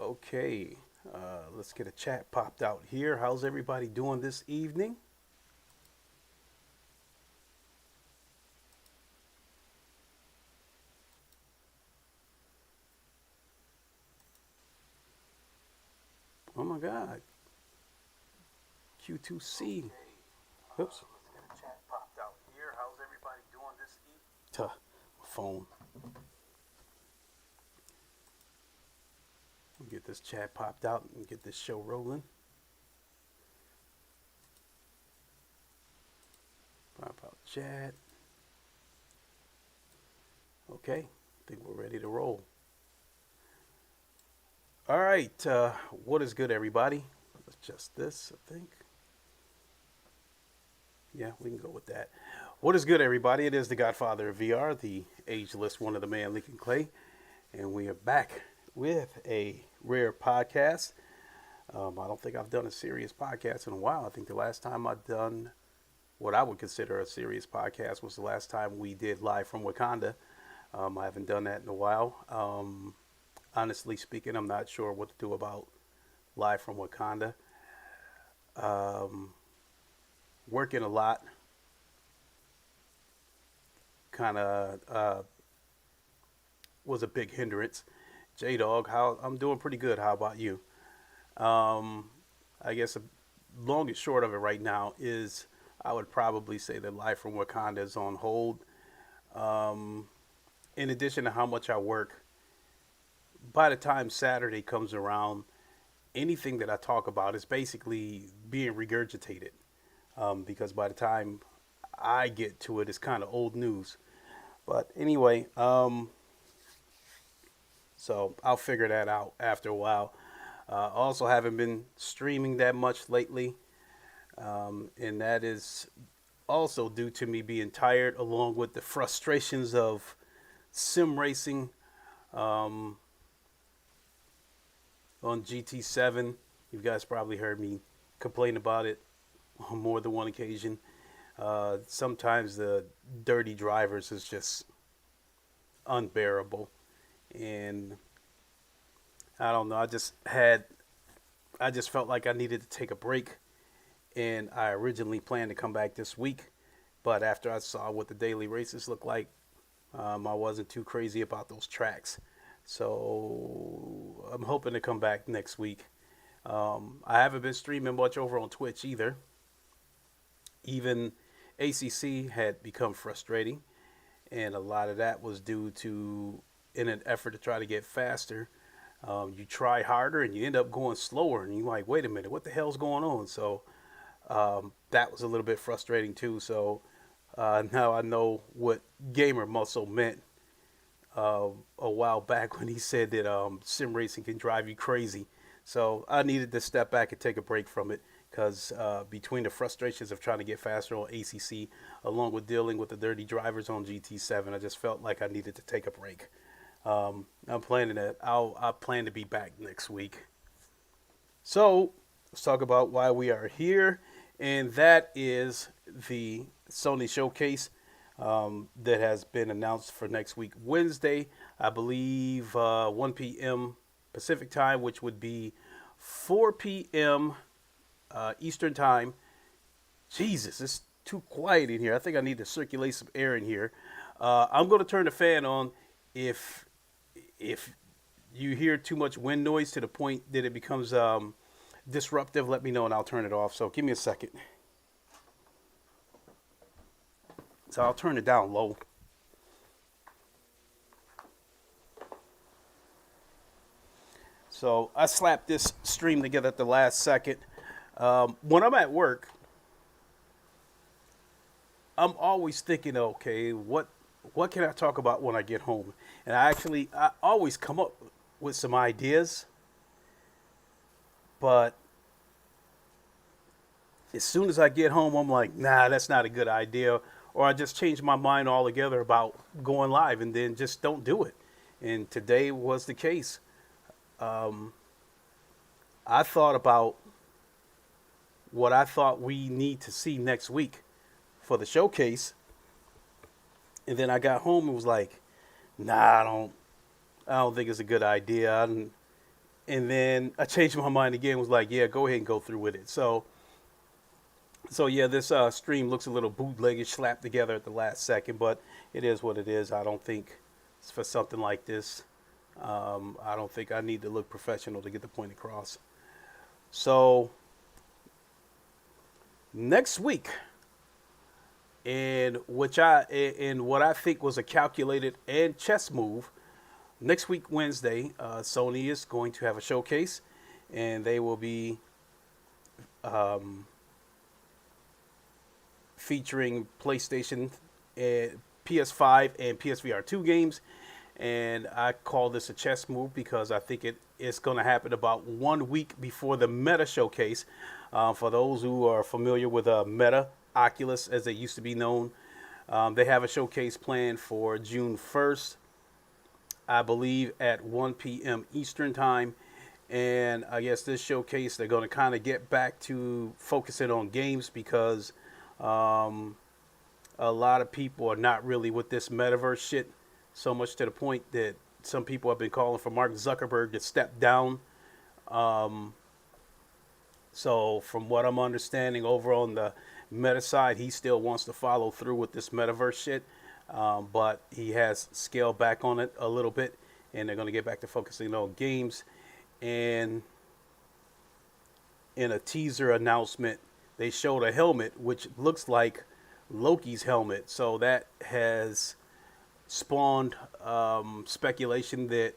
Okay, let's get a chat popped out here. How's everybody doing this evening? Oh my God, Q2C. Oops. Let's get a chat popped out here. How's everybody doing this evening? Tuh, phone. We'll get this chat popped out and get this show rolling. Pop out chat. Okay, I think we're ready to roll. All right, what is good, everybody? Let's adjust this, I think. Yeah, we can go with that. What is good, everybody? It is the Godfather of VR, the ageless one of the man, Lincoln Clay, and we are back with a rare podcast. I don't think I've done a serious podcast in a while. I think the last time I've done what I would consider a serious podcast was the last time we did Live from Wakanda. I haven't done that in a while. Honestly speaking, I'm not sure what to do about Live from Wakanda. Working a lot, kind of was a big hindrance. J Dog, how I'm doing pretty good. How about you? I guess the long and short of it right now is I would probably say that Life from Wakanda is on hold. In addition to how much I work, by the time Saturday comes around, anything that I talk about is basically being regurgitated. Because by the time I get to it, it's kind of old news. But anyway, so I'll figure that out after a while. Also, haven't been streaming that much lately, and that is also due to me being tired, along with the frustrations of sim racing on GT7. You guys probably heard me complain about it on more than one occasion. Sometimes the dirty drivers is just unbearable, and I don't know. I just felt like I needed to take a break, and I originally planned to come back this week, but after I saw what the daily races look like, I wasn't too crazy about those tracks. So I'm hoping to come back next week. I haven't been streaming much over on Twitch either. Even ACC had become frustrating, and a lot of that was due to, in an effort to try to get faster, you try harder and you end up going slower, and you're like, wait a minute, what the hell's going on? So that was a little bit frustrating too. So now I know what gamer muscle meant a while back when he said that sim racing can drive you crazy. So I needed to step back and take a break from it because between the frustrations of trying to get faster on ACC, along with dealing with the dirty drivers on GT7, I just felt like I needed to take a break. I'm planning that. I plan to be back next week. So let's talk about why we are here, and that is the Sony showcase that has been announced for next week, Wednesday, I believe, 1 p.m. Pacific time, which would be 4 p.m. Eastern time. Jesus, it's too quiet in here. I think I need to circulate some air in here. I'm going to turn the fan on. If you hear too much wind noise to the point that it becomes disruptive, let me know and I'll turn it off. So give me a second. So I'll turn it down low. So I slapped this stream together at the last second. When I'm at work, I'm always thinking, okay, what can I talk about when I get home? And I always come up with some ideas, but as soon as I get home, I'm like, nah, that's not a good idea. Or I just change my mind altogether about going live and then just don't do it. And today was the case. I thought about what I thought we need to see next week for the showcase. And then I got home and was like, nah, I don't think it's a good idea. And then I changed my mind again. Was like, yeah, go ahead and go through with it. So yeah, this stream looks a little bootleggish, slapped together at the last second, but it is what it is. I don't think for something like this, I don't think I need to look professional to get the point across. So next week, in what I think was a calculated and chess move, next week Wednesday, Sony is going to have a showcase, and they will be um, featuring PlayStation, PS5, and PSVR 2 games. And I call this a chess move because I think it's going to happen about 1 week before the Meta showcase. For those who are familiar with Meta, Oculus, as they used to be known, they have a showcase planned for June 1st, I believe, at 1 p.m. Eastern Time. And I guess this showcase, they're going to kind of get back to focusing on games because a lot of people are not really with this metaverse shit, so much to the point that some people have been calling for Mark Zuckerberg to step down. So from what I'm understanding over on the Meta side, he still wants to follow through with this metaverse shit, but he has scaled back on it a little bit, and they're going to get back to focusing on games. And in a teaser announcement, they showed a helmet which looks like Loki's helmet. So that has spawned speculation that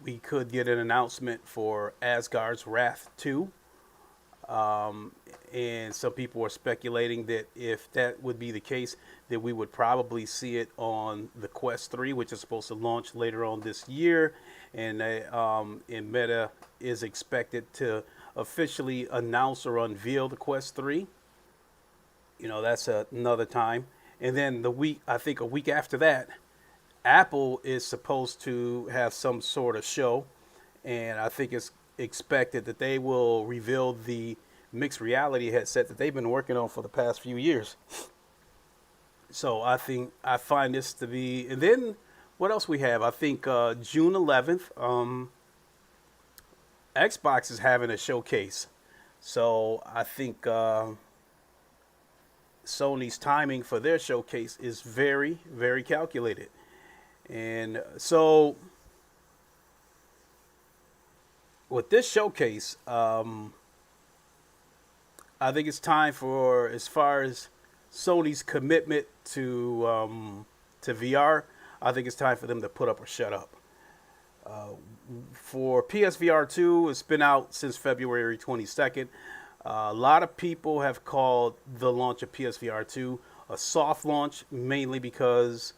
we could get an announcement for Asgard's Wrath 2. And some people are speculating that if that would be the case, that we would probably see it on the Quest 3, which is supposed to launch later on this year. And Meta is expected to officially announce or unveil the Quest 3. You know, that's another time. And then I think a week after that, Apple is supposed to have some sort of show. And I think it's expected that they will reveal the mixed reality headset that they've been working on for the past few years. So I find this to be, and then what else we have? I think June 11th, Xbox is having a showcase. So I think Sony's timing for their showcase is very, very calculated. And so with this showcase, I think it's time for, as far as Sony's commitment to VR, I think it's time for them to put up or shut up. For PSVR 2, it's been out since February 22nd. A lot of people have called the launch of PSVR 2 a soft launch, mainly because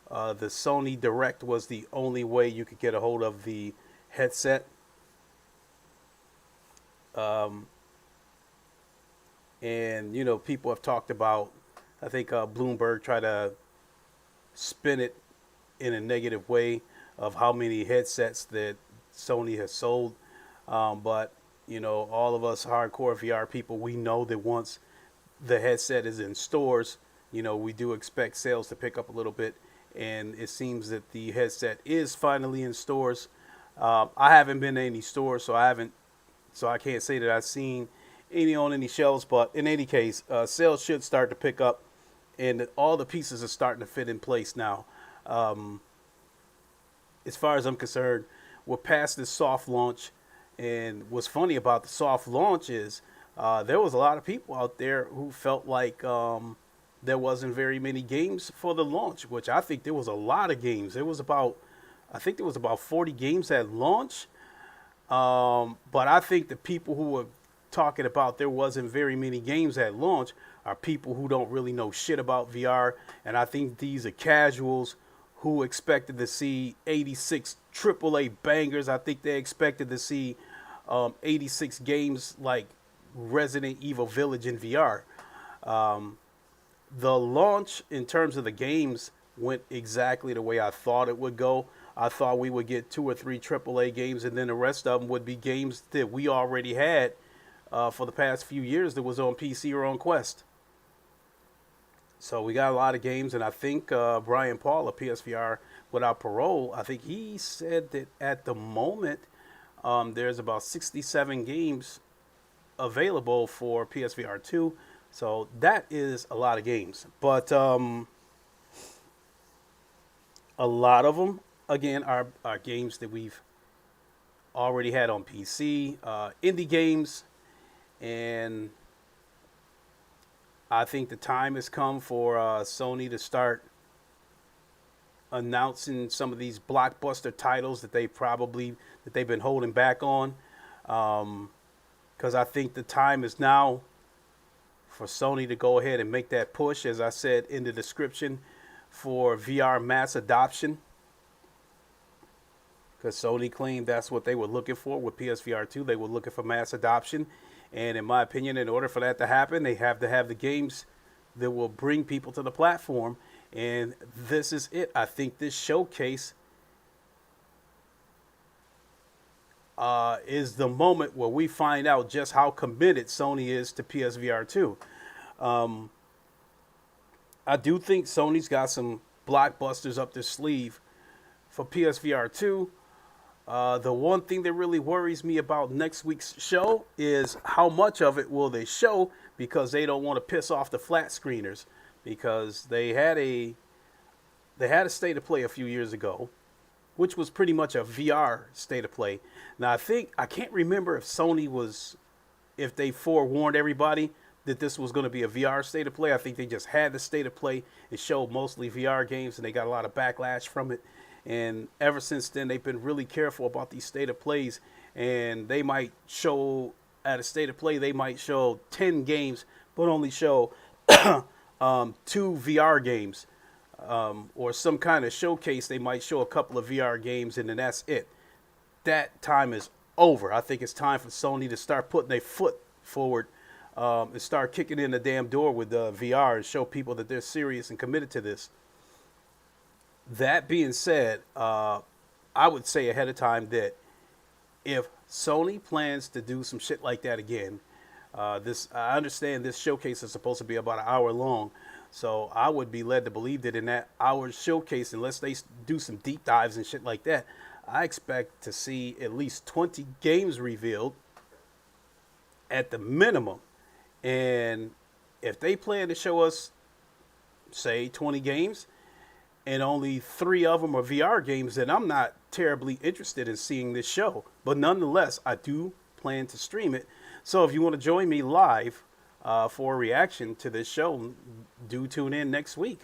the Sony Direct was the only way you could get a hold of the headset. And, you know, people have talked about, I think Bloomberg tried to spin it in a negative way of how many headsets that Sony has sold. But, you know, all of us hardcore VR people, we know that once the headset is in stores, you know, we do expect sales to pick up a little bit. And it seems that the headset is finally in stores. I haven't been to any stores, so I can't say that I've seen any on any shelves, but in any case, sales should start to pick up, and all the pieces are starting to fit in place now. As far as I'm concerned, we're past this soft launch, and what's funny about the soft launch is there was a lot of people out there who felt like there wasn't very many games for the launch, which I think there was a lot of games. I think there was about 40 games at launch. But I think the people who were talking about there wasn't very many games at launch are people who don't really know shit about VR. And I think these are casuals who expected to see 86 AAA bangers. I think they expected to see 86 games like Resident Evil Village in VR. The launch in terms of the games went exactly the way I thought it would go. I thought we would get 2 or 3 AAA games, and then the rest of them would be games that we already had for the past few years that was on PC or on Quest. So we got a lot of games, and I think Brian Paul of PSVR Without Parole, I think he said that at the moment there's about 67 games available for PSVR 2. So that is a lot of games. But a lot of them, again, are games that we've already had on PC, indie games, and I think the time has come for Sony to start announcing some of these blockbuster titles that they've been holding back on, because I think the time is now for Sony to go ahead and make that push, as I said in the description, for VR mass adoption. Because Sony claimed that's what they were looking for with PSVR 2. They were looking for mass adoption. And in my opinion, in order for that to happen, they have to have the games that will bring people to the platform. And this is it. I think this showcase is the moment where we find out just how committed Sony is to PSVR 2. I do think Sony's got some blockbusters up their sleeve for PSVR 2. The one thing that really worries me about next week's show is how much of it will they show, because they don't want to piss off the flat screeners, because they had a state of play a few years ago, which was pretty much a VR state of play. Now I can't remember if they forewarned everybody that this was going to be a VR state of play. I think they just had the state of play. It showed mostly VR games, and they got a lot of backlash from it. And ever since then, they've been really careful about these state of plays. And they might show, at a state of play, they might show 10 games, but only show 2 VR games. Or some kind of showcase, they might show a couple of VR games, and then that's it. That time is over. I think it's time for Sony to start putting their foot forward and start kicking in the damn door with VR and show people that they're serious and committed to this. That being said, I would say ahead of time that if Sony plans to do some shit like that again, I understand this showcase is supposed to be about an hour long, so I would be led to believe that in that hour showcase, unless they do some deep dives and shit like that, I expect to see at least 20 games revealed at the minimum. And if they plan to show us, say, 20 games, and only 3 of them are VR games, then I'm not terribly interested in seeing this show. But nonetheless, I do plan to stream it. So if you want to join me live for a reaction to this show, do tune in next week.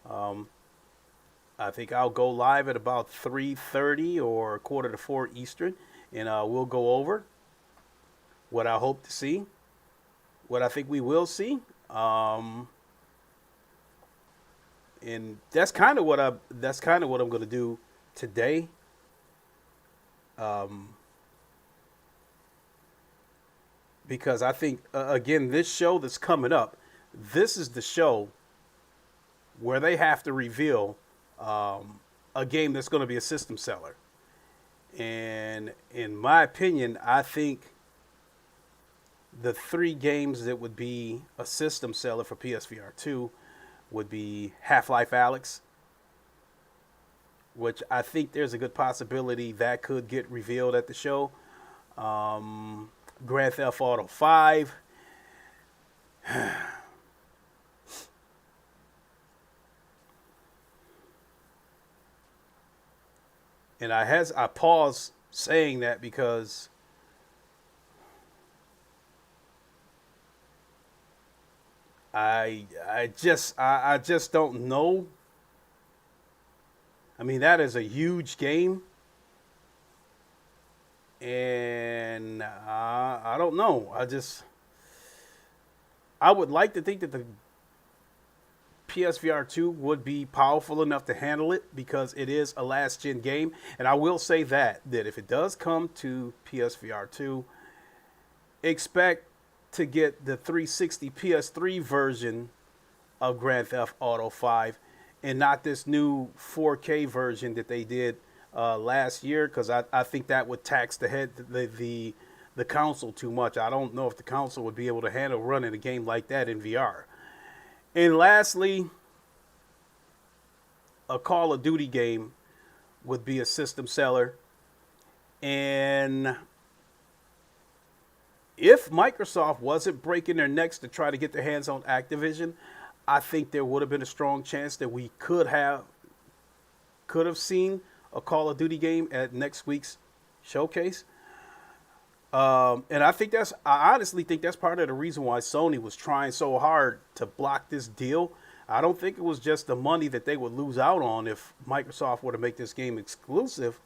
I think I'll go live at about 3:30 or 3:45 Eastern, and we'll go over what I hope to see, what I think we will see. And that's kind of what I'm going to do today. Because I think again, this show that's coming up, this is the show where they have to reveal a game that's going to be a system seller. And in my opinion, I think the 3 games that would be a system seller for PSVR 2 would be Half-Life Alyx, which I think there's a good possibility that could get revealed at the show. Grand Theft Auto 5. And I pause saying that because I just don't know. I mean, that is a huge game, and I don't know. I would like to think that the PSVR 2 would be powerful enough to handle it, because it is a last-gen game. And I will say that if it does come to PSVR 2, expect to get the 360 PS3 version of Grand Theft Auto 5 and not this new 4K version that they did last year, because I think that would tax the console too much. I don't know if the console would be able to handle running a game like that in VR. And lastly, a Call of Duty game would be a system seller. And if Microsoft wasn't breaking their necks to try to get their hands on Activision, I think there would have been a strong chance that we could have seen a Call of Duty game at next week's showcase. And I honestly think that's part of the reason why Sony was trying so hard to block this deal. I don't think it was just the money that they would lose out on if Microsoft were to make this game exclusive.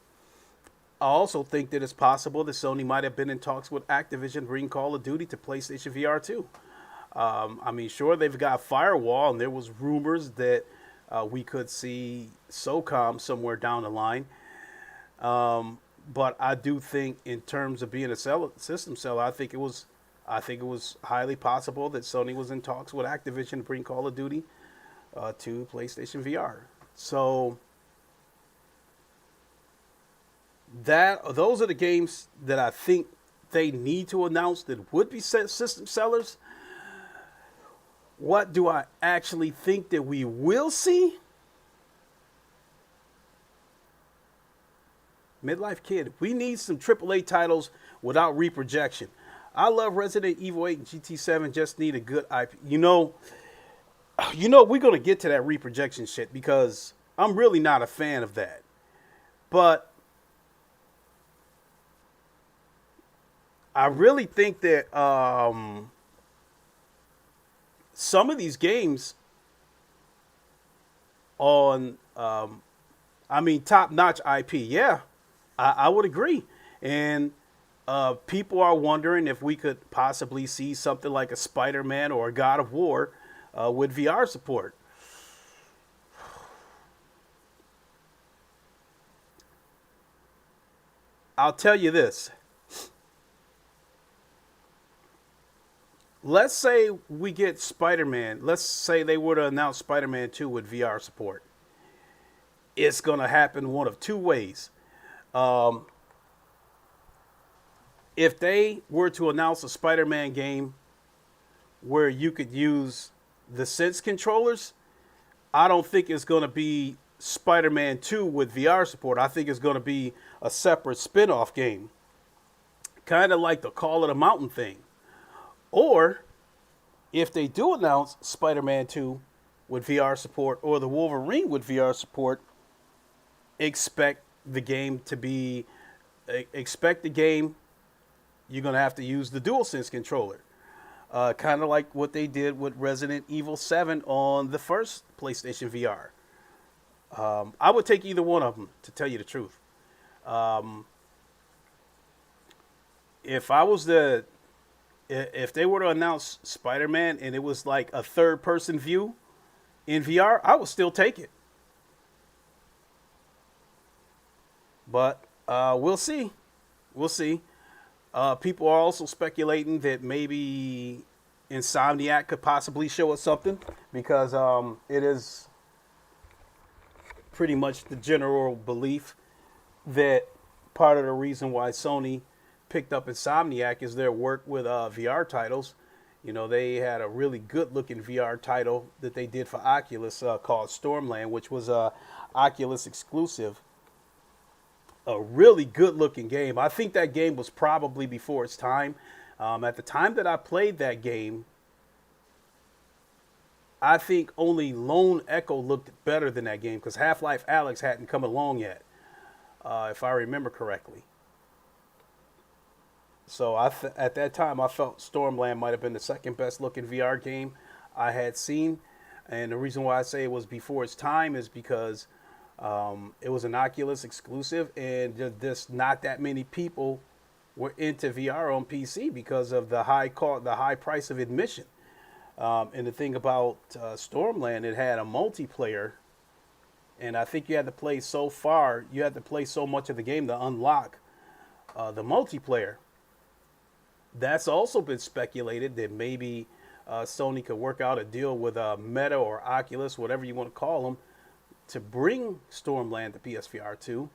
I also think that it's possible that Sony might have been in talks with Activision to bring Call of Duty to PlayStation VR too. I mean, sure, they've got Firewall, and there was rumors that we could see SOCOM somewhere down the line. But I do think, in terms of being a system seller, I think it was highly possible that Sony was in talks with Activision to bring Call of Duty to PlayStation VR. So those are the games that I think they need to announce that would be system sellers. What do I actually think that we will see? Midlife Kid. We need some AAA titles without reprojection. I love Resident Evil 8 and GT7. Just need a good IP. We're going to get to that reprojection shit because I'm really not a fan of that. But I really think that some of these games on, top-notch IP, yeah, I would agree. And people are wondering if we could possibly see something like a Spider-Man or a God of War with VR support. I'll tell you this. Let's say we get Spider-Man. Let's say they were to announce Spider-Man 2 with VR support. It's going to happen one of two ways. If they were to announce a Spider-Man game where you could use the Sense controllers, I don't think it's going to be Spider-Man 2 with VR support. I think it's going to be a separate spin-off game. Kind of like the Call of the Mountain thing. Or, if they do announce Spider-Man 2 with VR support or the Wolverine with VR support, expect the game, you're going to have to use the DualSense controller. Kind of like what they did with Resident Evil 7 on the first PlayStation VR. I would take either one of them, to tell you the truth. If they were to announce Spider-Man and it was like a third-person view in VR, I would still take it. But we'll see. We'll see. People are also speculating that maybe Insomniac could possibly show us something because it is pretty much the general belief that part of the reason why Sony picked up Insomniac is their work with VR titles. They had a really good-looking VR title that they did for Oculus called Stormland, which was a Oculus exclusive. A really good-looking game. I think that game was probably before its time. At the time that I played that game, I think only Lone Echo looked better than that game because Half-Life Alyx hadn't come along yet, if I remember correctly. So at that time, I felt Stormland might have been the second best looking VR game I had seen. And the reason why I say it was before its time is because it was an Oculus exclusive, and just not that many people were into VR on PC because of the high price of admission. And the thing about Stormland, it had a multiplayer, and I think you had to play so much of the game to unlock the multiplayer. That's also been speculated that maybe Sony could work out a deal with Meta or Oculus, whatever you want to call them, to bring Stormland to PSVR 2,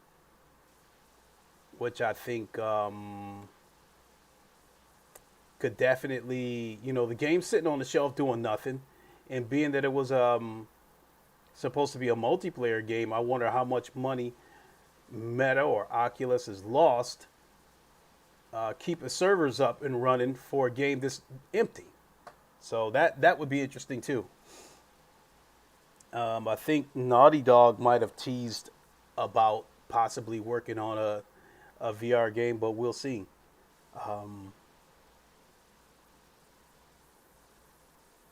which I think could definitely, the game's sitting on the shelf doing nothing, And being that it was supposed to be a multiplayer game, I wonder how much money Meta or Oculus has lost keeping servers up and running for a game this empty. So that would be interesting too. I think Naughty Dog might have teased about possibly working on a VR game, but we'll see. Um,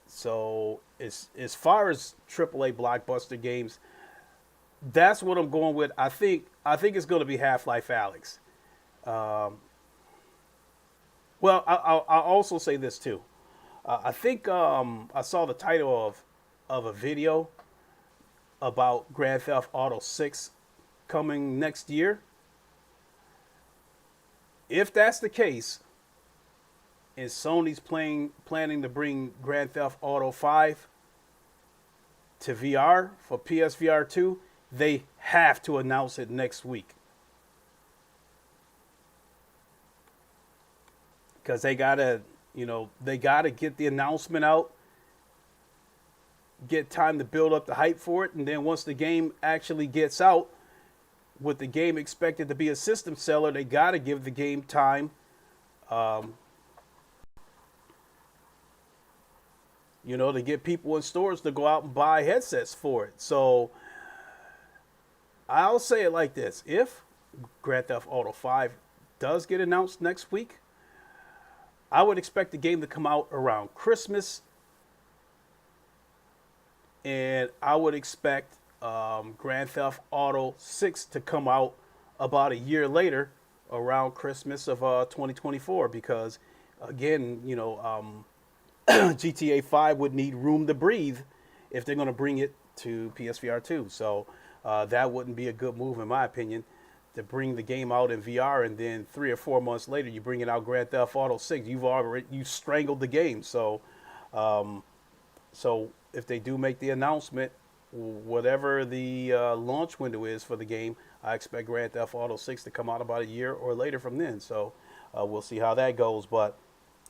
so as far as AAA blockbuster games, that's what I'm going with. I think it's going to be Half-Life Alex. Um, well, I'll also say this too. I think I saw the title of a video about Grand Theft Auto 6 coming next year. If that's the case, and Sony's planning to bring Grand Theft Auto 5 to VR for PSVR 2, they have to announce it next week. Because they gotta get the announcement out, get time to build up the hype for it, and then once the game actually gets out, with the game expected to be a system seller, they gotta give the game time, um, to get people in stores to go out and buy headsets for it. So I'll say it like this: if Grand Theft Auto 5 does get announced next week, I would expect the game to come out around Christmas, and I would expect Grand Theft Auto 6 to come out about a year later, around Christmas of 2024. Because, again, GTA 5 would need room to breathe if they're going to bring it to PSVR 2. So that wouldn't be a good move, in my opinion, to bring the game out in VR and then 3 or 4 months later you bring it out Grand Theft Auto 6. You strangled the game. So if they do make the announcement, whatever the launch window is for the game, I expect Grand Theft Auto 6 to come out about a year or later from then. So we'll see how that goes. But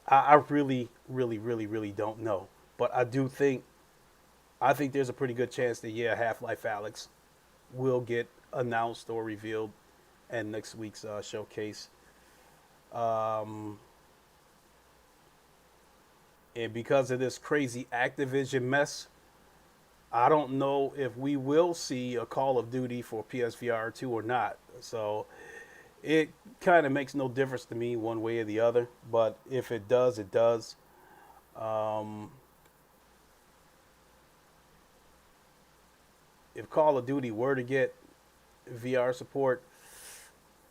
I really, really, really, really don't know. But I think there's a pretty good chance that, yeah, Half-Life Alex will get announced or revealed in next week's showcase. Um, and because of this crazy Activision mess, I don't know if we will see a Call of Duty for PSVR 2 or not. So it kind of makes no difference to me one way or the other. But if it does, it does. Um, if Call of Duty were to get VR support,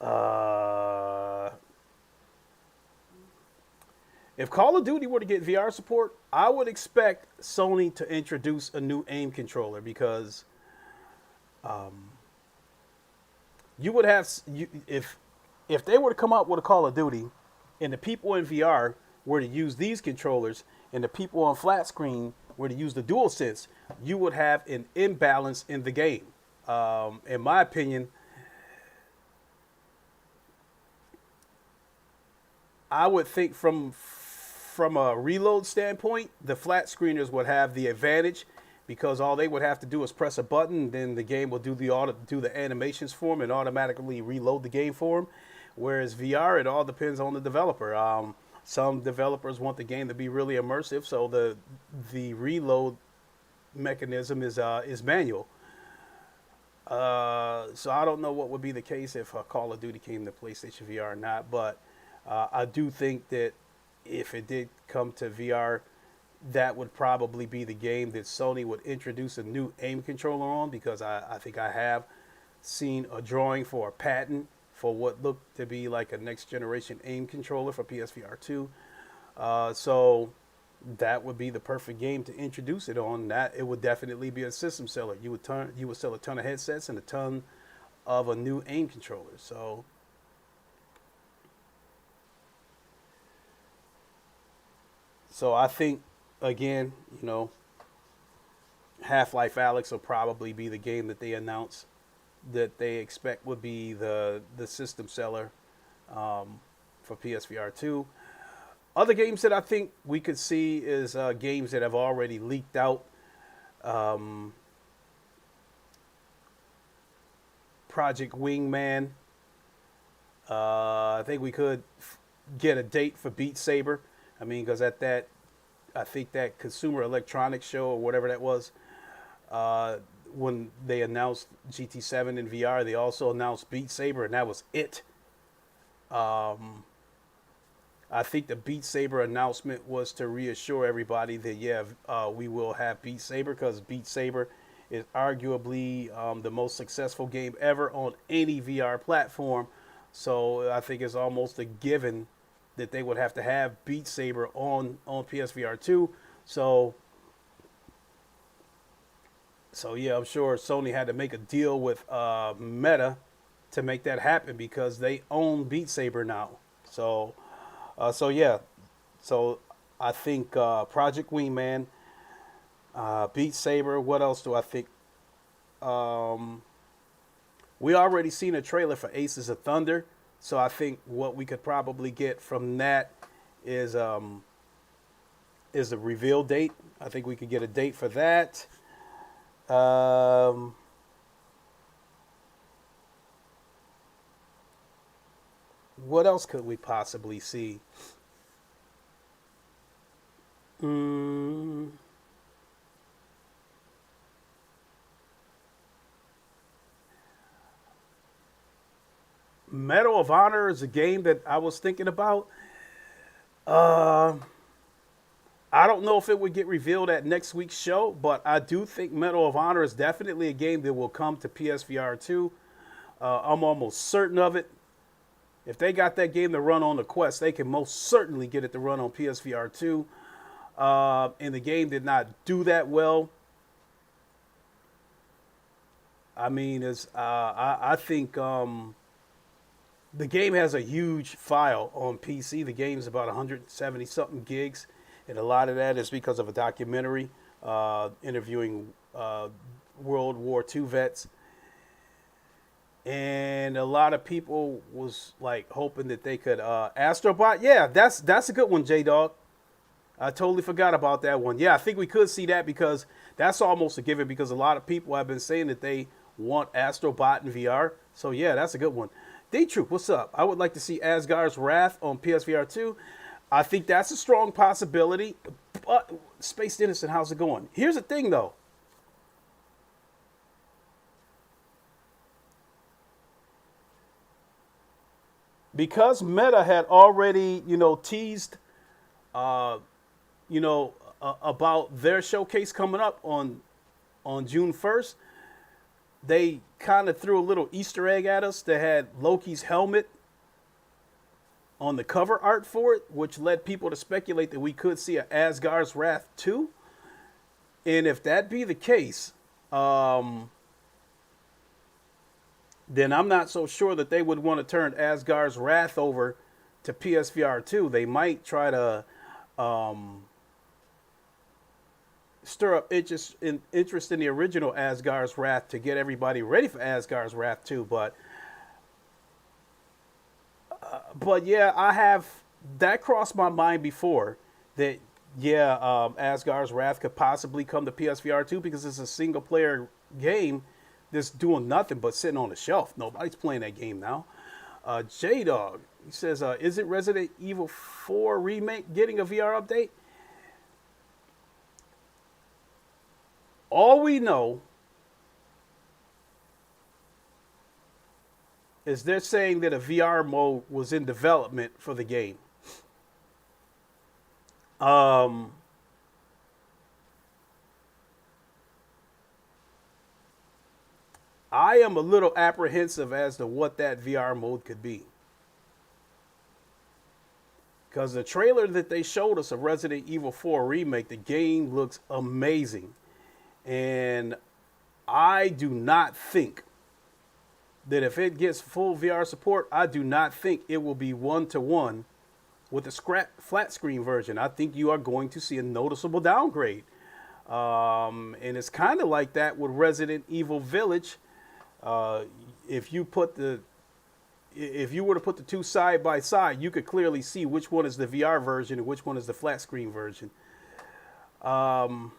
uh, if Call of Duty were to get VR support, I would expect Sony to introduce a new aim controller, because um, you would have if they were to come out with a Call of Duty, and the people in VR were to use these controllers, and the people on flat screen were to use the DualSense, you would have an imbalance in the game. In my opinion, I would think from a reload standpoint, the flat screeners would have the advantage, because all they would have to do is press a button, then the game will do the animations for them and automatically reload the game for them. Whereas VR, it all depends on the developer. Some developers want the game to be really immersive, so the reload mechanism is manual. So I don't know what would be the case if Call of Duty came to PlayStation VR or not, but I do think that if it did come to VR, that would probably be the game that Sony would introduce a new aim controller on, because I think I have seen a drawing for a patent for what looked to be like a next generation aim controller for PSVR 2. So that would be the perfect game to introduce it on. That it would definitely be a system seller. You would sell a ton of headsets and a ton of a new aim controller. So I think, again, Half-Life Alex will probably be the game that they announce that they expect would be the system seller for PSVR 2. Other games that I think we could see is games that have already leaked out. um, Project Wingman. I think we could get a date for Beat Saber. I mean, because at that, I think that Consumer Electronics Show or whatever that was, uh, when they announced GT7 in VR, they also announced Beat Saber, and that was it. Um, I think the Beat Saber announcement was to reassure everybody that yeah, we will have Beat Saber because Beat Saber is arguably the most successful game ever on any VR platform. So I think it's almost a given that they would have to have Beat Saber on PSVR 2. So yeah, I'm sure Sony had to make a deal with Meta to make that happen because they own Beat Saber now. So yeah, so I think Project Wingman, Beat Saber. What else do I think? Um, we already seen a trailer for Aces of Thunder, so I think what we could probably get from that is um, is a reveal date. I think we could get a date for that. Um, what else could we possibly see? Mm, Medal of Honor is a game that I was thinking about. Uh, I don't know if it would get revealed at next week's show, but I do think Medal of Honor is definitely a game that will come to PSVR 2. I'm almost certain of it. If they got that game to run on the Quest, they can most certainly get it to run on PSVR 2. And the game did not do that well. I mean, I think the game has a huge file on PC. The game's about 170 something gigs, and a lot of that is because of a documentary interviewing World War II vets. And a lot of people was like hoping that they could Astrobot. Yeah, that's a good one, J Dog. I totally forgot about that one. Yeah, I think we could see that because that's almost a given because a lot of people have been saying that they want Astrobot in VR. So yeah, that's a good one. D Troop, what's up? I would like to see Asgard's Wrath on PSVR 2. I think that's a strong possibility. But Space Innocent, how's it going? Here's the thing though. Because Meta had already, teased, uh, about their showcase coming up on June 1st, they kind of threw a little Easter egg at us that had Loki's helmet on the cover art for it, which led people to speculate that we could see a Asgard's Wrath 2. And if that be the case, then I'm not so sure that they would want to turn Asgard's Wrath over to PSVR 2. They might try to um, stir up interest in the original Asgard's Wrath to get everybody ready for Asgard's Wrath 2. But yeah, I have that crossed my mind before that yeah, Asgard's Wrath could possibly come to PSVR 2 because it's a single player game that's doing nothing but sitting on the shelf. Nobody's playing that game now. J Dog, he says, is it Resident Evil 4 remake getting a VR update? All we know is they're saying that a VR mode was in development for the game. Um, I am a little apprehensive as to what that VR mode could be. Because the trailer that they showed us of Resident Evil 4 Remake, the game looks amazing. And I do not think that if it gets full VR support, I do not think it will be one-to-one with the flat screen version. I think you are going to see a noticeable downgrade. And it's kind of like that with Resident Evil Village. Uh, if you were to put the two side by side, you could clearly see which one is the VR version and which one is the flat screen version. Um,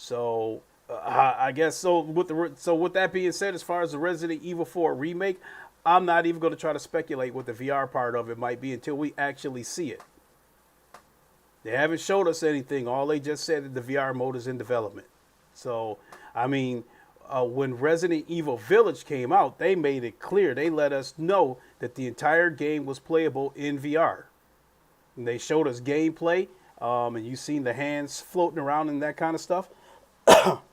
So I guess so. With that being said, as far as the Resident Evil 4 remake, I'm not even going to try to speculate what the VR part of it might be until we actually see it. They haven't showed us anything. All they just said that the VR mode is in development. So, I mean, when Resident Evil Village came out, they made it clear. They let us know that the entire game was playable in VR. And they showed us gameplay, and you seen the hands floating around and that kind of stuff.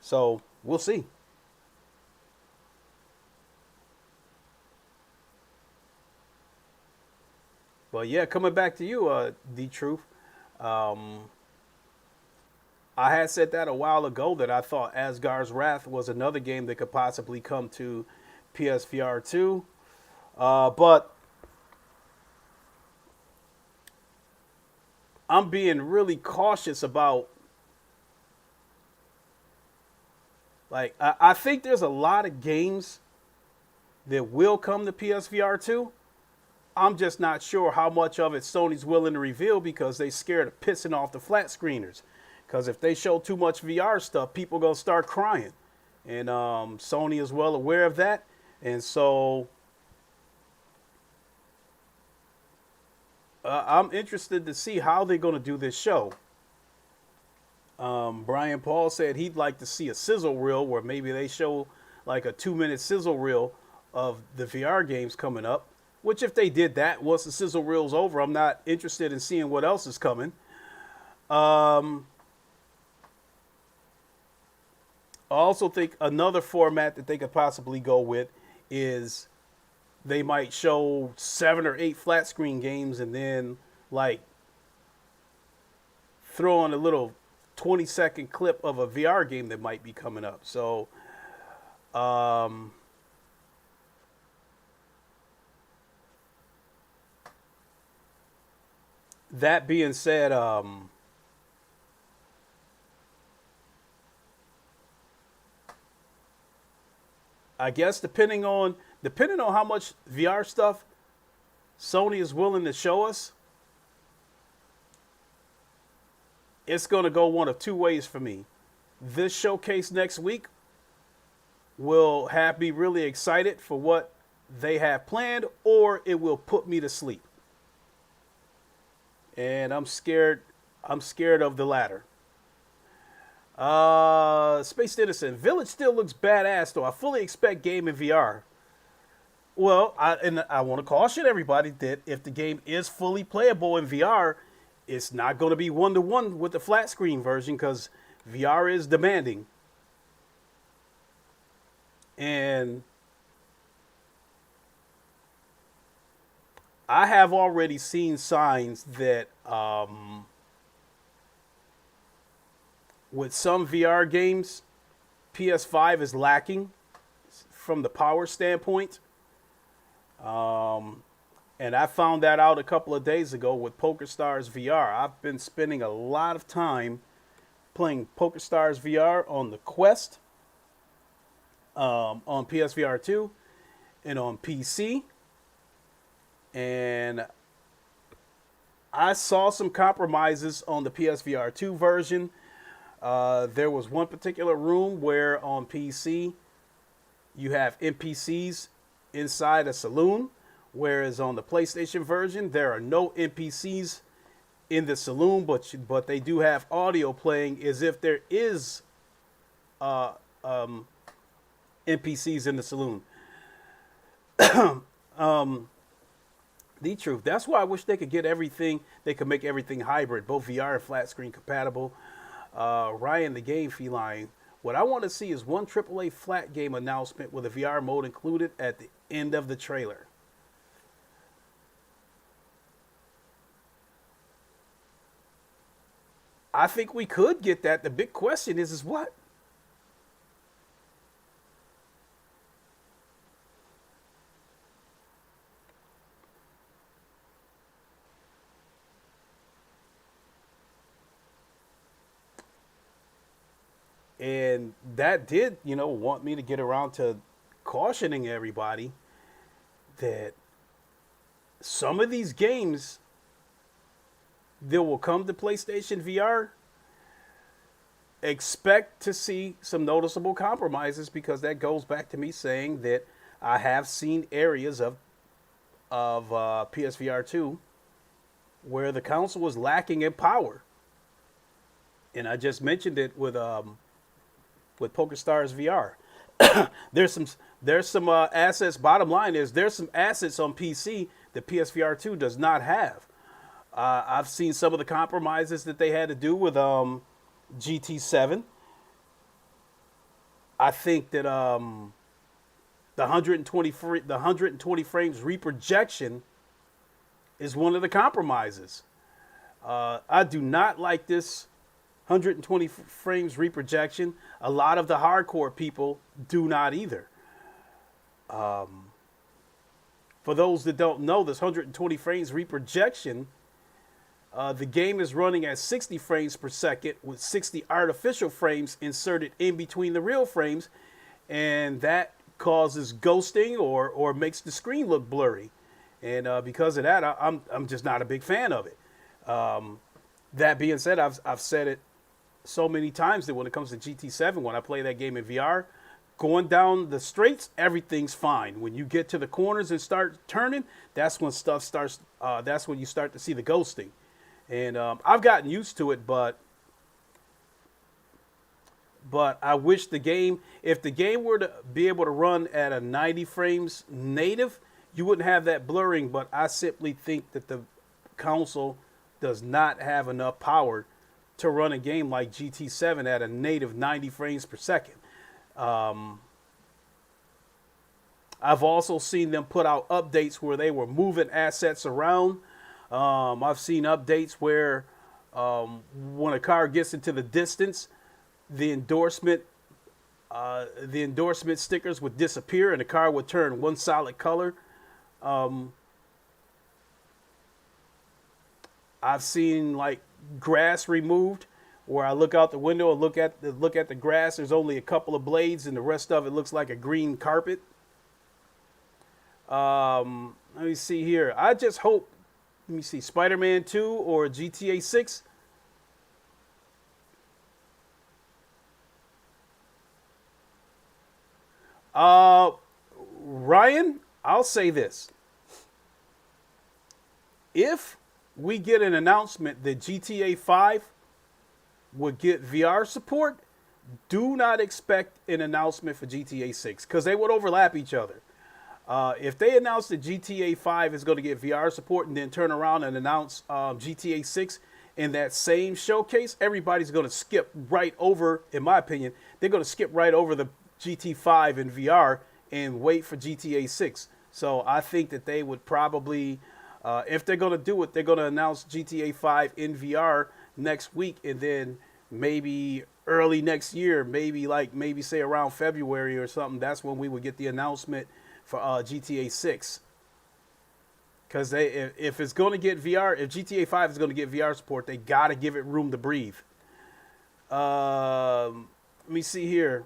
So we'll see. But yeah, coming back to you, D Truth. Um, I had said that a while ago that I thought Asgard's Wrath was another game that could possibly come to PSVR 2. But I'm being really cautious about, like, I think there's a lot of games that will come to PSVR 2. I'm just not sure how much of it Sony's willing to reveal because they scared of pissing off the flat screeners. Because if they show too much VR stuff, people gonna start crying, and Sony is well aware of that. And so I'm interested to see how they're gonna do this show. Brian Paul said he'd like to see a sizzle reel where maybe they show like a 2 minute sizzle reel of the VR games coming up. Which, if they did that, once the sizzle reel's over, I'm not interested in seeing what else is coming. I also think another format that they could possibly go with is they might show 7 or 8 flat screen games and then like throw on a little 20-second clip of a VR game that might be coming up. So that being said, I guess depending on how much VR stuff Sony is willing to show us, it's going to go one of two ways for me. This showcase next week will have me really excited for what they have planned, or it will put me to sleep. And I'm scared. I'm scared of the latter. Space Citizen Village still looks badass though. I fully expect game in VR. Well, I want to caution everybody that if the game is fully playable in VR, it's not going to be 1-to-1 with the flat screen version because VR is demanding. And I have already seen signs that with some VR games, PS5 is lacking from the power standpoint. And I found that out a couple of days ago with PokerStars VR. I've been spending a lot of time playing PokerStars VR on the Quest, on PSVR 2, and on PC. And I saw some compromises on the PSVR 2 version. There was one particular room where on PC you have NPCs inside a saloon, whereas on the PlayStation version there are no NPCs in the saloon, but they do have audio playing as if there is NPCs in the saloon. The truth. That's why I wish they could get everything. They could make everything hybrid, both VR and flat screen compatible. Ryan the Game Feline. What I want to see is one AAA flat game announcement with a VR mode included at the end of the trailer. I think we could get that. The big question is what? And that did, want me to get around to cautioning everybody that some of these games that will come to PlayStation VR, expect to see some noticeable compromises because that goes back to me saying that I have seen areas of PSVR 2 where the console was lacking in power, and I just mentioned it with PokerStars VR. there's some there's some assets. Bottom line is there's some assets on PC that PSVR 2 does not have. I've seen some of the compromises that they had to do with GT7. I think that the 120 frames reprojection is one of the compromises. I do not like this 120 frames reprojection. A lot of the hardcore people do not either. For those that don't know, this 120 frames reprojection, the game is running at 60 frames per second with 60 artificial frames inserted in between the real frames, and that causes ghosting or makes the screen look blurry. And because of that, I'm just not a big fan of it. That being said, I've said it so many times that when it comes to GT7, when I play that game in VR, going down the straights, everything's fine. When you get to the corners and start turning, that's when stuff starts. That's when you start to see the ghosting. And I've gotten used to it, but I wish if the game were to be able to run at a 90 frames native, you wouldn't have that blurring. But I simply think that the console does not have enough power to run a game like GT7 at a native 90 frames per second. I've also seen them put out updates where they were moving assets around. I've seen updates where when a car gets into the distance, the endorsement stickers would disappear and the car would turn one solid color. I've seen like grass removed, where I look out the window and look at the grass. There's only a couple of blades, and the rest of it looks like a green carpet. Let me see here. I just hope. Let me see, Spider-Man 2 or GTA 6. Ryan, I'll say this. If we get an announcement that GTA 5 would get VR support, do not expect an announcement for GTA 6 because they would overlap each other. If they announce that GTA 5 is going to get VR support and then turn around and announce GTA 6 in that same showcase, everybody's going to skip right over, in my opinion, they're going to skip right over the GT5 in VR and wait for GTA 6. So I think that they would probably, if they're going to do it, they're going to announce GTA 5 in VR next week, and then maybe early next year, maybe say around February or something, that's when we would get the announcement for GTA 6. Because if it's going to get VR, if GTA 5 is going to get VR support, they got to give it room to breathe. Let me see here.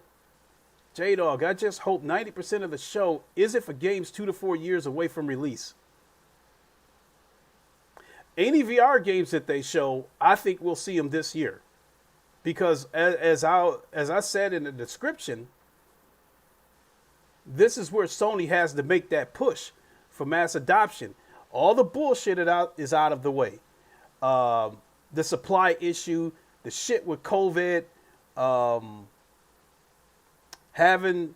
J-Dog, I just hope 90% of the show isn't for games 2 to 4 years away from release. Any VR games that they show, I think we'll see them this year. Because as I said in the description, this is where Sony has to make that push for mass adoption. All the bullshit is out of the way. The supply issue, the shit with COVID, having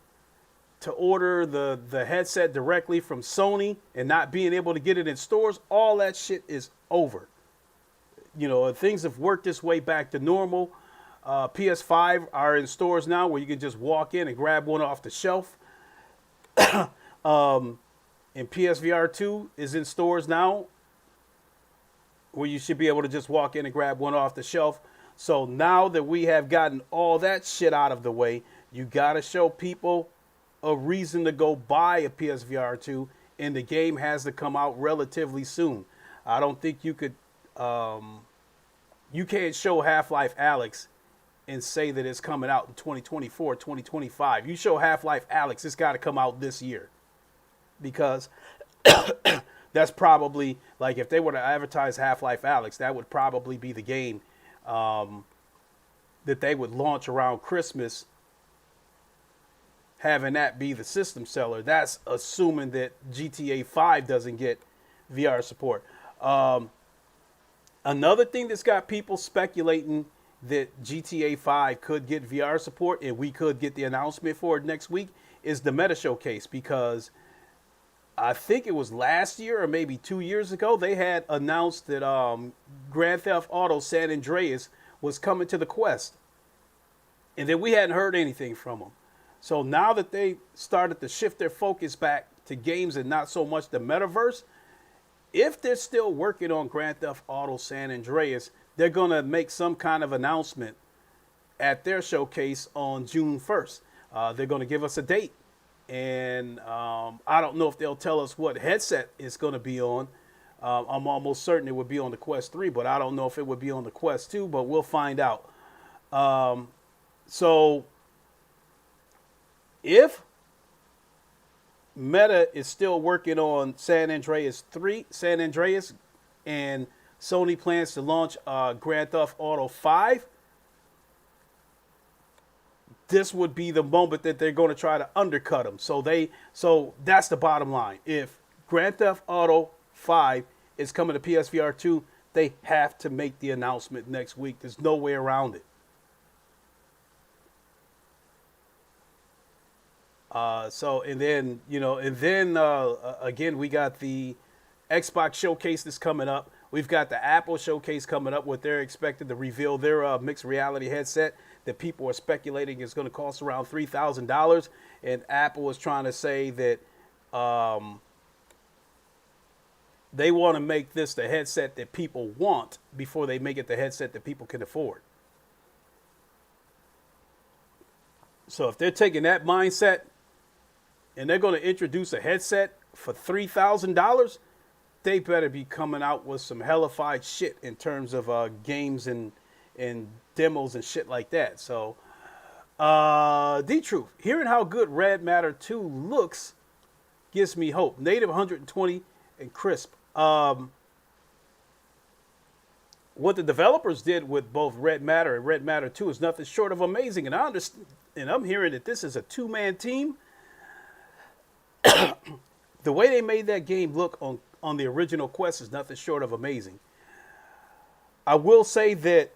to order the headset directly from Sony and not being able to get it in stores, all that shit is over. You know, things have worked its way back to normal. PS5 are in stores now where you can just walk in and grab one off the shelf. And PSVR 2 is in stores now where you should be able to just walk in and grab one off the shelf. So now that we have gotten all that shit out of the way, you got to show people a reason to go buy a PSVR 2, and the game has to come out relatively soon. I don't think you could, you can't show Half-Life Alyx and say that it's coming out in 2024, 2025. You show Half-Life Alyx, it's got to come out this year. Because that's probably, like, if they were to advertise Half-Life Alyx, that would probably be the game that they would launch around Christmas, having that be the system seller. That's assuming that GTA 5 doesn't get VR support. Um, Another thing that's got people speculating that GTA 5 could get VR support and we could get the announcement for it next week is the Meta Showcase, because I think it was last year or maybe 2 years ago they had announced that Grand Theft Auto San Andreas was coming to the Quest, and then we hadn't heard anything from them. So now that they started to shift their focus back to games and not so much the metaverse, if they're still working on Grand Theft Auto San Andreas, they're going to make some kind of announcement at their showcase on June 1st. They're going to give us a date. And I don't know if they'll tell us what headset it's going to be on. I'm almost certain it would be on the Quest 3, but I don't know if it would be on the Quest 2, but we'll find out. So if Meta is still working on San Andreas, and Sony plans to launch Grand Theft Auto 5, this would be the moment that they're going to try to undercut them. So that's the bottom line. If Grand Theft Auto 5 is coming to PSVR 2, they have to make the announcement next week. There's no way around it. Again, we got the Xbox showcase that's coming up. We've got the Apple showcase coming up, where they're expected to reveal their mixed reality headset that people are speculating is going to cost around $3,000. And Apple is trying to say that they want to make this the headset that people want before they make it the headset that people can afford. So if they're taking that mindset and they're going to introduce a headset for $3,000, they better be coming out with some hellified shit in terms of games and demos and shit like that. So, D-Truth, hearing how good Red Matter 2 looks gives me hope. Native 120 and crisp. What the developers did with both Red Matter and Red Matter 2 is nothing short of amazing. And I understand, and I'm hearing that this is a two-man team. The way they made that game look on the original Quest is nothing short of amazing. I will say that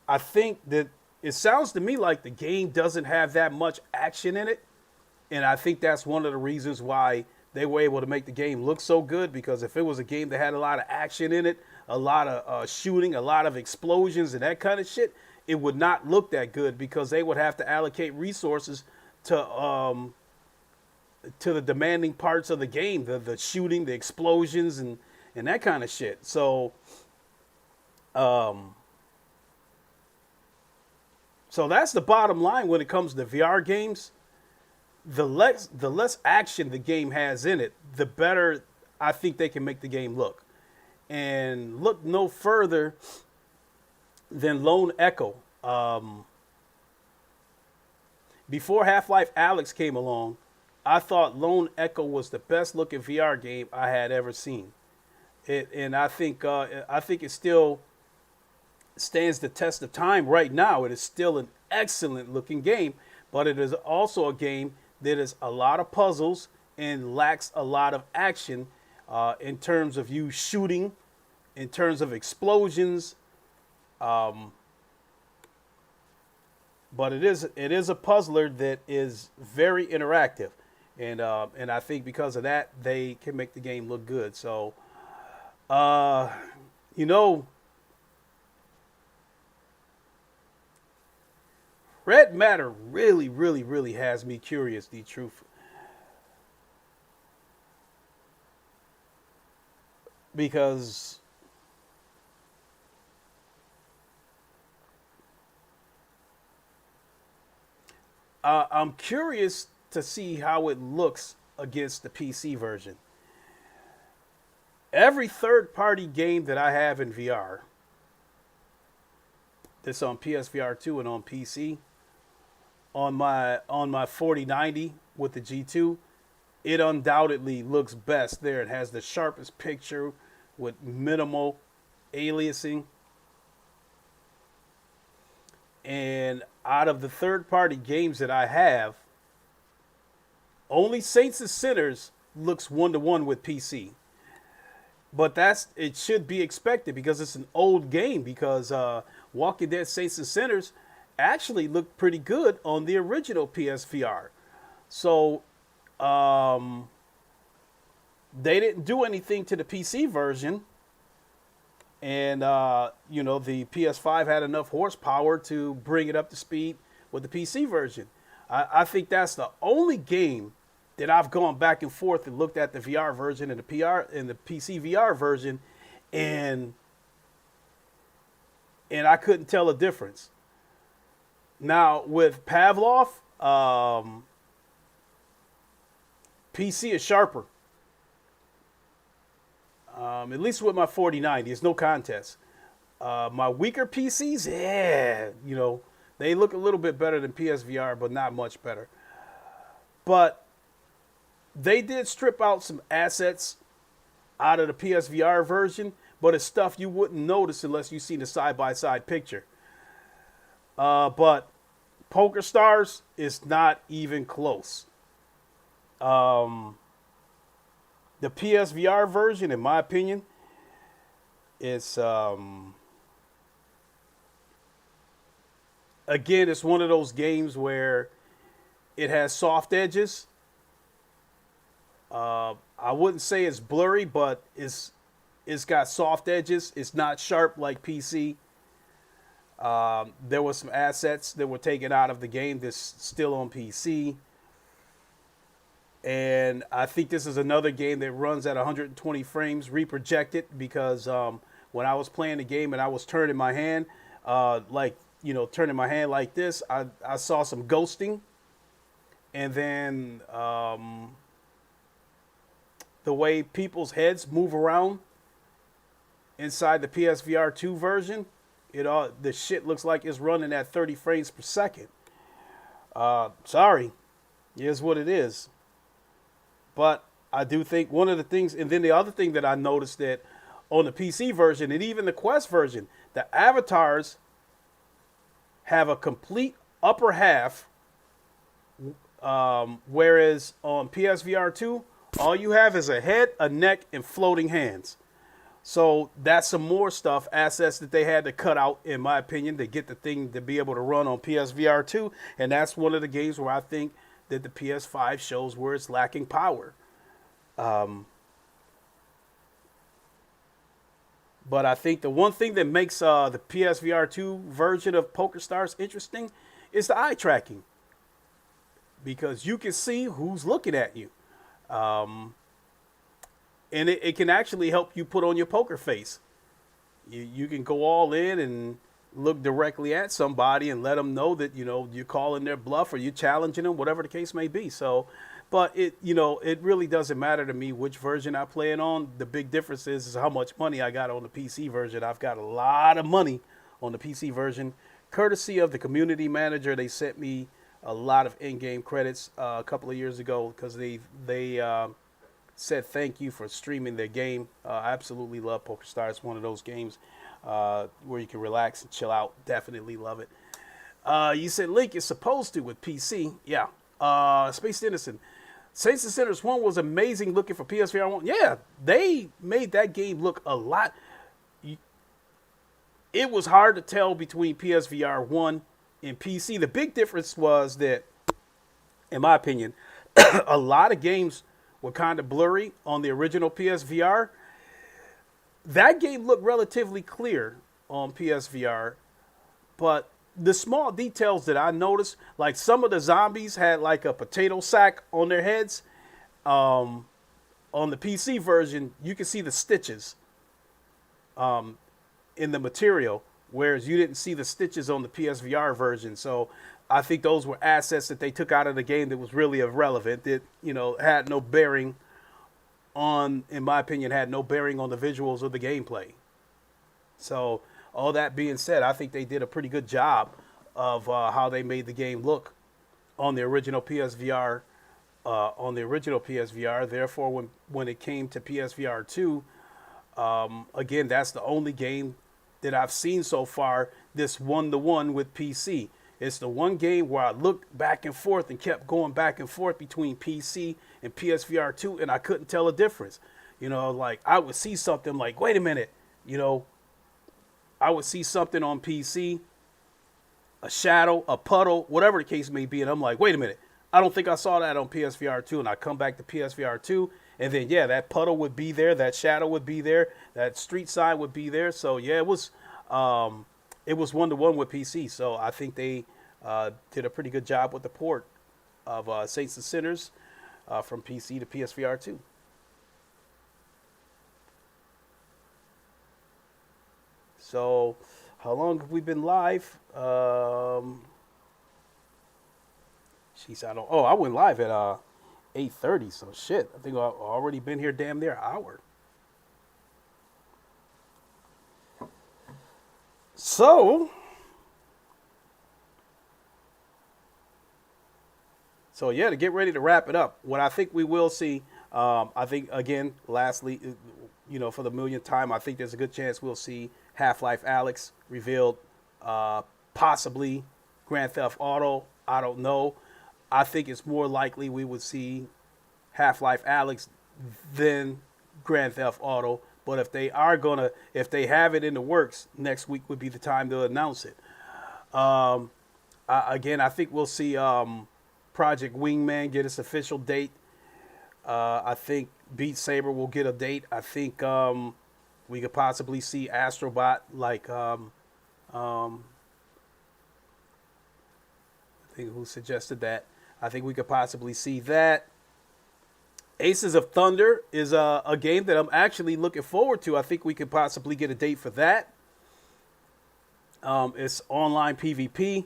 I think that it sounds to me like the game doesn't have that much action in it. And I think that's one of the reasons why they were able to make the game look so good, because if it was a game that had a lot of action in it, a lot of shooting, a lot of explosions and that kind of shit, it would not look that good, because they would have to allocate resources to the demanding parts of the game, the shooting, the explosions, and that kind of shit. So, so that's the bottom line when it comes to VR games. The less action the game has in it, the better I think they can make the game look. And look no further than Lone Echo. Before Half-Life Alyx came along, I thought Lone Echo was the best looking VR game I had ever seen. And I think it still stands the test of time right now. It is still an excellent looking game, but it is also a game that is a lot of puzzles and lacks a lot of action in terms of you shooting, in terms of explosions. But it is a puzzler that is very interactive. And I think because of that, they can make the game look good. So, Red Matter really, really, really has me curious, the truth. Because I'm curious to see how it looks against the PC version. Every third-party game that I have in VR, that's on PSVR 2 and on PC, on my 4090 with the G2, it undoubtedly looks best there. It has the sharpest picture with minimal aliasing. And out of the third party games that I have, only Saints and Sinners looks 1-to-1 with PC. But it should be expected because it's an old game. Because Walking Dead Saints and Sinners actually looked pretty good on the original PSVR. So they didn't do anything to the PC version, and the PS5 had enough horsepower to bring it up to speed with the PC version. I think that's the only game that I've gone back and forth and looked at the VR version and the PC VR version, and I couldn't tell a difference. Now with Pavlov, PC is sharper. At least with my 4090, it's no contest. My weaker PCs, they look a little bit better than PSVR, but not much better. But they did strip out some assets out of the PSVR version, but it's stuff you wouldn't notice unless you see the side-by-side picture. But Poker Stars is not even close. The PSVR version, in my opinion, is again, it's one of those games where it has soft edges. I wouldn't say it's blurry, but it's got soft edges. It's not sharp like PC. There were some assets that were taken out of the game that's still on PC. And I think this is another game that runs at 120 frames, reprojected, because when I was playing the game and I was turning my hand, turning my hand like this, I saw some ghosting. And then the way people's heads move around inside the PSVR 2 version, the shit looks like it's running at 30 frames per second. Sorry, here's what it is. But I do think one of the things, and then the other thing that I noticed that on the PC version and even the Quest version, the avatars have a complete upper half, whereas on PSVR 2, all you have is a head, a neck, and floating hands. So that's some more assets that they had to cut out, in my opinion, to get the thing to be able to run on PSVR 2. And that's one of the games where I think that the PS5 shows where it's lacking power. But I think the one thing that makes the PSVR 2 version of PokerStars interesting is the eye tracking. Because you can see who's looking at you. And it can actually help you put on your poker face. You can go all in and look directly at somebody and let them know that, you're calling their bluff or you're challenging them, whatever the case may be. So, but it really doesn't matter to me which version I play it on. The big difference is how much money I got on the PC version. I've got a lot of money on the PC version, courtesy of the community manager. They sent me a lot of in-game credits a couple of years ago because they said thank you for streaming their game. I absolutely love PokerStars. It's one of those games where you can relax and chill out. Definitely love it. You said Link is supposed to with PC. Yeah. Space Innocent. Saints and Sinners 1 was amazing looking for PSVR 1. Yeah, they made that game look a lot. It was hard to tell between PSVR 1 and PC. The big difference was that, in my opinion, a lot of games were kind of blurry on the original PSVR. That game looked relatively clear on PSVR, but the small details that I noticed, like some of the zombies had like a potato sack on their heads. On the PC version, you can see the stitches in the material, whereas you didn't see the stitches on the PSVR version. So I think those were assets that they took out of the game that was really irrelevant, that, had no bearing on, in my opinion, had no bearing on the visuals or the gameplay. So all that being said, I think they did a pretty good job of how they made the game look on the original PSVR. Therefore, when it came to PSVR 2, again, that's the only game that I've seen so far this 1-to-1 with PC. It's the one game where I looked back and forth and kept going back and forth between PC and PSVR 2, and I couldn't tell a difference. Like I would see something like, wait a minute, you know, I would see something on PC, a shadow, a puddle, whatever the case may be, and I'm like, wait a minute, I don't think I saw that on PSVR 2, and I come back to PSVR 2, and then yeah, that puddle would be there, that shadow would be there, that street sign would be there. So yeah, it was 1-to-1 with PC. So I think they did a pretty good job with the port of Saints and Sinners from PC to PSVR 2. So how long have we been live? Jeez, I don't. Oh, I went live at 8:30. So shit, I think I've already been here damn near an hour. So, yeah, to get ready to wrap it up, what I think we will see, I think again, lastly, for the millionth time, I think there's a good chance we'll see Half-Life Alyx revealed, possibly Grand Theft Auto. I don't know. I think it's more likely we would see Half-Life Alyx than Grand Theft Auto. But if they have it in the works, next week would be the time to announce it. I think we'll see Project Wingman get its official date. I think Beat Saber will get a date. I think we could possibly see Astrobot, like I think who suggested that. I think we could possibly see that. Aces of Thunder is a game that I'm actually looking forward to. I think we could possibly get a date for that. It's online PvP.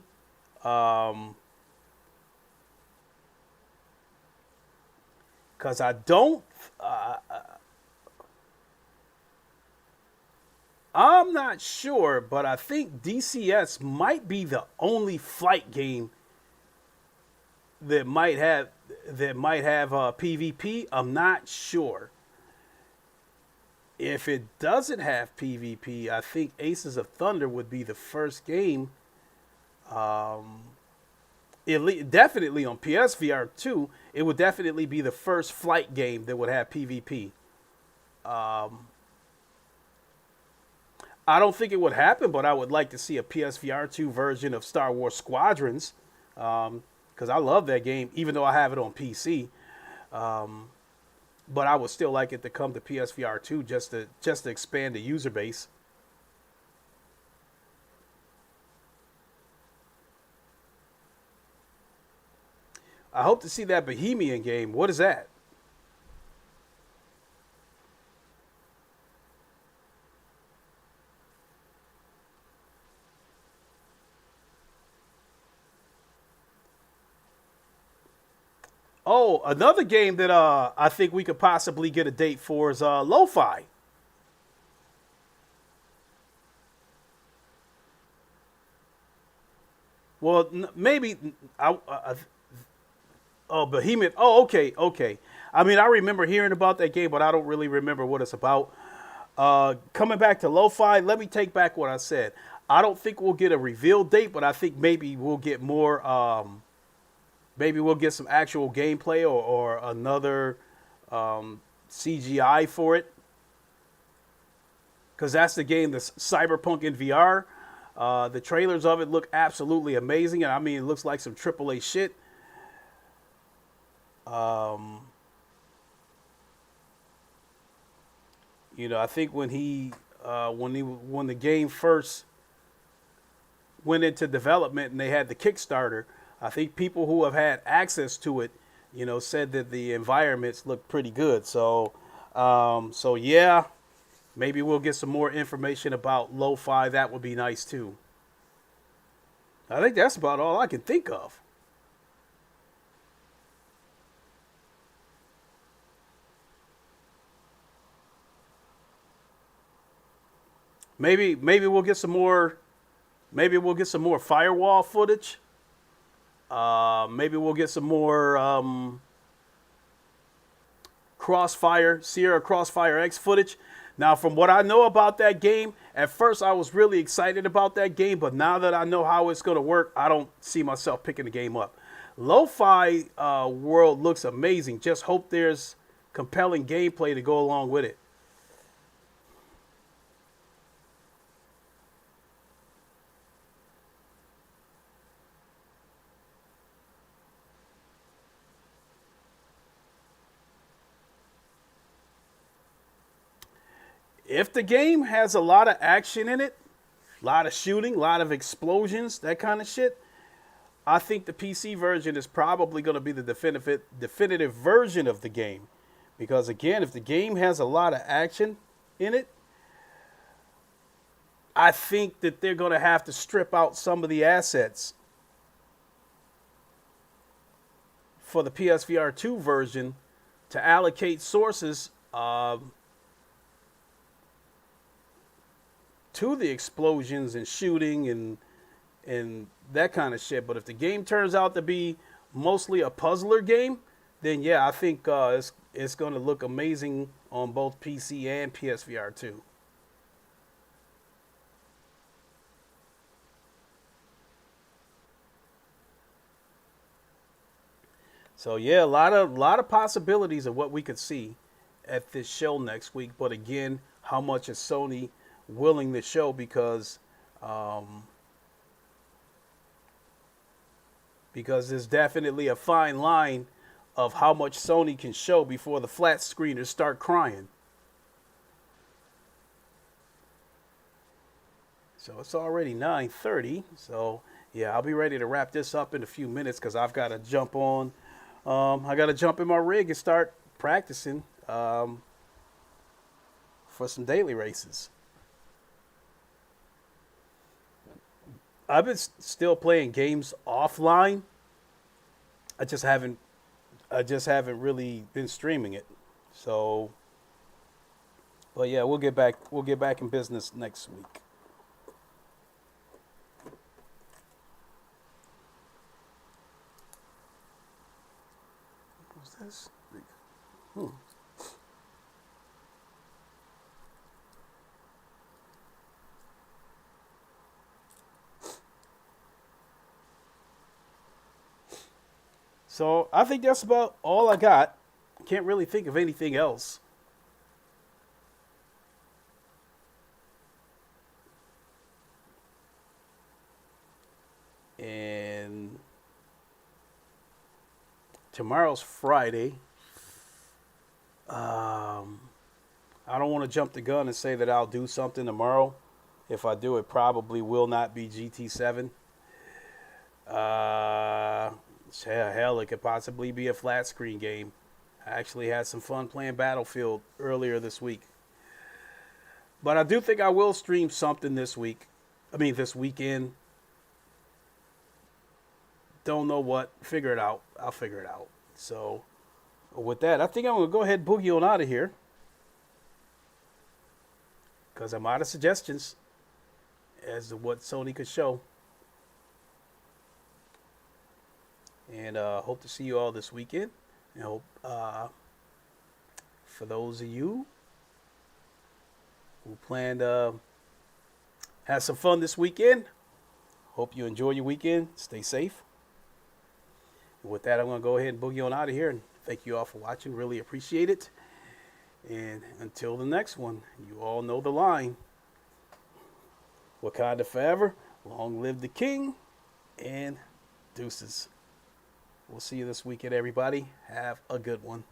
Because I don't... I'm not sure, but I think DCS might be the only flight game that might have PvP. I'm not sure. If it doesn't have PvP, I think Aces of Thunder would be the first game. Definitely on PSVR 2, it would definitely be the first flight game that would have PvP. I don't think it would happen, but I would like to see a PSVR 2 version of Star Wars Squadrons. Because I love that game, even though I have it on PC. But I would still like it to come to PSVR 2 just to expand the user base. I hope to see that Bohemian game. What is that? Oh, another game that I think we could possibly get a date for is Lo-Fi. Well, maybe oh, Behemoth. Oh, okay, okay. I mean, I remember hearing about that game, but I don't really remember what it's about. Coming back to Lo-Fi, let me take back what I said. I don't think we'll get a reveal date, but I think maybe we'll get more. Maybe we'll get some actual gameplay or another CGI for it. Because that's the game that's Cyberpunk in VR. The trailers of it look absolutely amazing. And I mean, it looks like some AAA shit. I think when the game first went into development and they had the Kickstarter, I think people who have had access to it, said that the environments look pretty good. So yeah, maybe we'll get some more information about Lo-Fi. That would be nice too. I think that's about all I can think of. Maybe we'll get some more. Maybe we'll get some more firewall footage. Maybe we'll get some more Sierra Crossfire X footage. Now, from what I know about that game, at first I was really excited about that game, but now that I know how it's going to work, I don't see myself picking the game up. Lo-Fi World looks amazing. Just hope there's compelling gameplay to go along with it. If the game has a lot of action in it, a lot of shooting, a lot of explosions, that kind of shit, I think the PC version is probably going to be the definitive version of the game. Because again, if the game has a lot of action in it, I think that they're going to have to strip out some of the assets for the PSVR 2 version to allocate sources to the explosions and shooting and that kind of shit. But if the game turns out to be mostly a puzzler game, then yeah, I think it's going to look amazing on both PC and PSVR 2. So yeah, a lot of possibilities of what we could see at this show next week. But again, how much is Sony willing to show? Because there's definitely a fine line of how much Sony can show before the flat screeners start crying. So it's already 9:30. So yeah, I'll be ready to wrap this up in a few minutes because I've got to jump on. I got to jump in my rig and start practicing for some daily races. I've been still playing games offline. I just haven't really been streaming it. So, but yeah, we'll get back in business next week. What's this? Hmm. So I think that's about all I got. Can't really think of anything else. And tomorrow's Friday. I don't want to jump the gun and say that I'll do something tomorrow. If I do, it probably will not be GT7. Hell, it could possibly be a flat screen game. I actually had some fun playing Battlefield earlier this week. But I do think I will stream something this week. This weekend. Don't know what. Figure it out. I'll figure it out. So, with that, I think I'm going to go ahead and boogie on out of here. Because I'm out of suggestions as to what Sony could show. And hope to see you all this weekend. And hope for those of you who plan to have some fun this weekend, hope you enjoy your weekend. Stay safe. And with that, I'm going to go ahead and boogie on out of here. And thank you all for watching. Really appreciate it. And until the next one, you all know the line. Wakanda forever. Long live the king. And deuces. We'll see you this weekend, everybody. Have a good one.